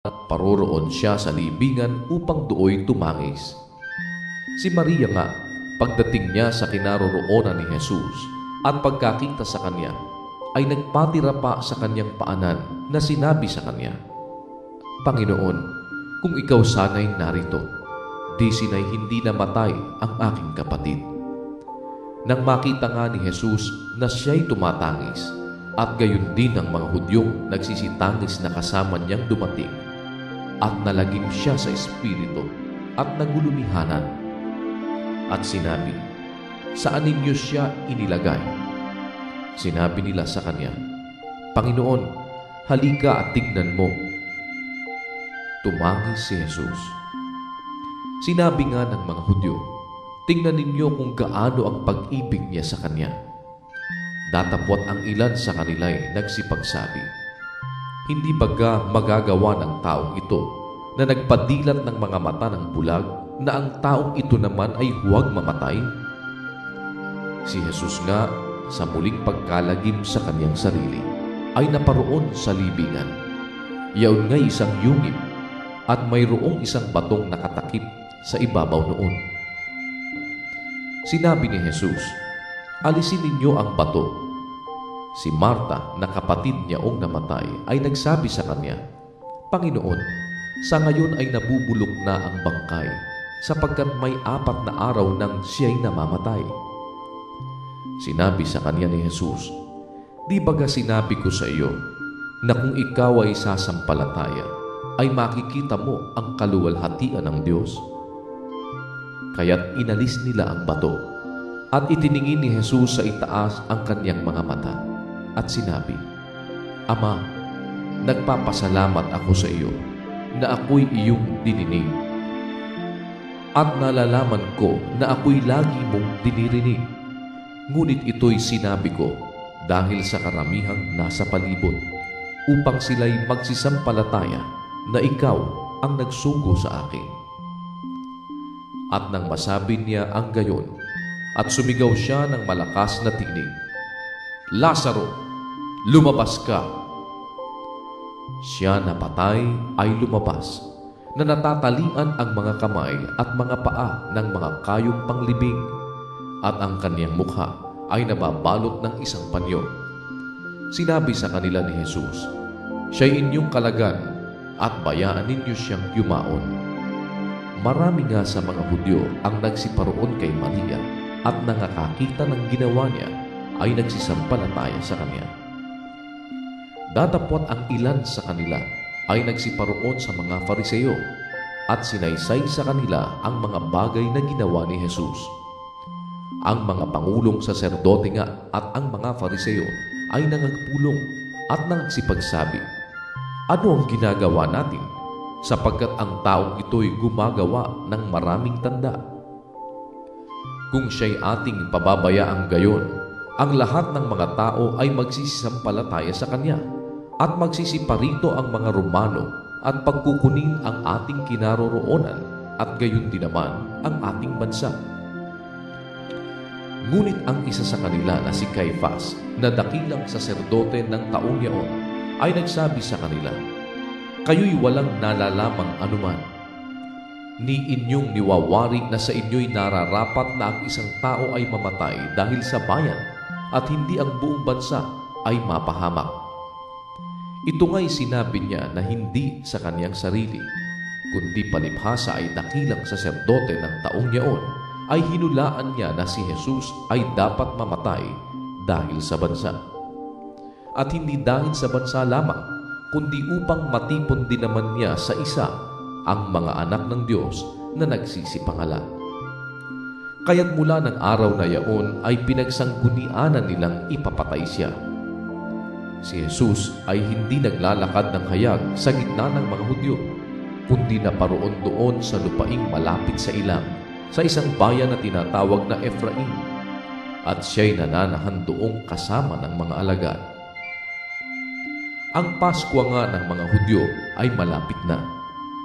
paroroon siya sa libingan upang dooy tumangis. Si Maria nga, pagdating niya sa kinaroroonan ni Jesus at pagkakita sa kanya, ay nagpatira pa sa kanyang paanan na sinabi sa kanya, "Panginoon, kung ikaw sana'y narito, di sina'y hindi namatay ang aking kapatid." Nang makita nga ni Jesus na siya'y tumatangis, at gayon din ang mga Hudyong nagsisitangis na kasama niyang dumating, at nalagim siya sa espiritu at nagulumihanan. At sinabi, "Saan ninyo siya inilagay?" Sinabi nila sa kanya, "Panginoon, halika at tignan mo." Tumangis si Jesus. Sinabi nga ng mga Hudyo, "Tingnan ninyo kung gaano ang pag-ibig niya sa kanya." Datapwat ang ilan sa kanila'y nagsipagsabi, "Hindi baga magagawa ng taong ito na nagpadilat ng mga mata ng bulag na ang taong ito naman ay huwag mamatay?" Si Jesus nga, sa muling pagkalagim sa kanyang sarili, ay naparoon sa libingan. Yaon nga'y isang yungib, at mayroong isang batong nakatakip sa ibabaw noon. Sinabi ni Jesus, "Alisin ninyo ang bato." Si Marta, na kapatid niya namatay, ay nagsabi sa kanya, "Panginoon, sa ngayon ay nabubulok na ang bangkay, sapagkat may 4 na araw nang siya'y namamatay." Sinabi sa kanya ni Jesus, "Di baga sinabi ko sa iyo, na kung ikaw ay sasampalataya, ay makikita mo ang kaluwalhatian ng Diyos?" Kaya't inalis nila ang bato, at itiningin ni Jesus sa itaas ang kanyang mga mata, at sinabi, "Ama, nagpapasalamat ako sa iyo na ako'y iyong dininig. At nalalaman ko na ako'y lagi mong dinirinig. Ngunit ito'y sinabi ko dahil sa karamihang nasa palibot, upang sila'y magsisampalataya na ikaw ang nagsugo sa akin." At nang masabi niya ang gayon, at sumigaw siya ng malakas na tinig, "Lazaro, lumabas ka!" Siya na patay ay lumabas, na natatalian ang mga kamay at mga paa ng mga kayong panglibing, at ang kaniyang mukha ay nababalot ng isang panyo. Sinabi sa kanila ni Jesus, "Siya'y inyong kalagan, at bayaan ninyo siyang yumaon." Marami nga sa mga Hudyo ang nagsiparoon kay Maria, at nangakakita ng ginawa niya ay nagsisampalataya sa kanya. Datapwat ang ilan sa kanila ay nagsiparoon sa mga Fariseo, at sinaysay sa kanila ang mga bagay na ginawa ni Jesus. Ang mga pangulong saserdote nga at ang mga Fariseo ay nangagpulong at nagsipagsabi, "Ano ang ginagawa natin? Sapagkat ang taong ito'y gumagawa ng maraming tanda." Kung siya'y ating pababayaang gayon, ang lahat ng mga tao ay magsisisampalataya sa kanya, at magsisiparito ang mga Romano at pagkukunin ang ating kinaroroonan, at gayon din naman ang ating bansa. Ngunit ang isa sa kanila na si Caifás, na dakilang saserdote ng taong yaon, ay nagsabi sa kanila, "Kayo'y walang nalalamang anuman. Ni inyong niwawari na sa inyo'y nararapat na ang isang tao ay mamatay dahil sa bayan, at hindi ang buong bansa ay mapahamak." Ito nga'y sinabi niya na hindi sa kanyang sarili, kundi palibhasa ay dakilang saserdote ng taong yaon, ay hinulaan niya na si Jesus ay dapat mamatay dahil sa bansa. At hindi dahil sa bansa lamang, kundi upang matipon din naman niya sa isa ang mga anak ng Diyos na nagsisipangalan. Kaya't mula ng araw na yaon ay pinagsanggunianan nilang ipapatay siya. Si Jesus ay hindi naglalakad ng hayag sa gitna ng mga Hudyo, kundi naparoon doon sa lupaing malapit sa ilang, sa isang bayan na tinatawag na Efraim, at siya'y nananahan doong kasama ng mga alagad. Ang Paskwa nga ng mga Hudyo ay malapit na,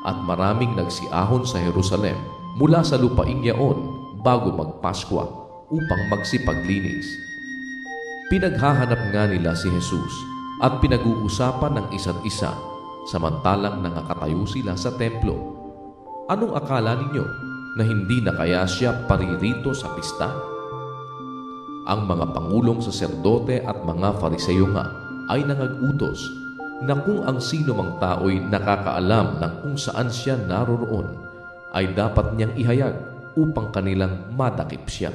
at maraming nagsiahon sa Jerusalem mula sa lupaing yaon bago magpaskwa upang magsipaglinis. Pinaghahanap nga nila si Jesus at pinag-uusapan ng isa't isa samantalang nangakatayo sila sa templo. Anong akala ninyo, na hindi na kaya siya paririto sa pista? Ang mga pangulong saserdote at mga Fariseo nga ay nangag-utos na kung ang sino mang tao'y nakakaalam ng kung saan siya naroroon, ay dapat niyang ihayag upang kanilang madakip siya.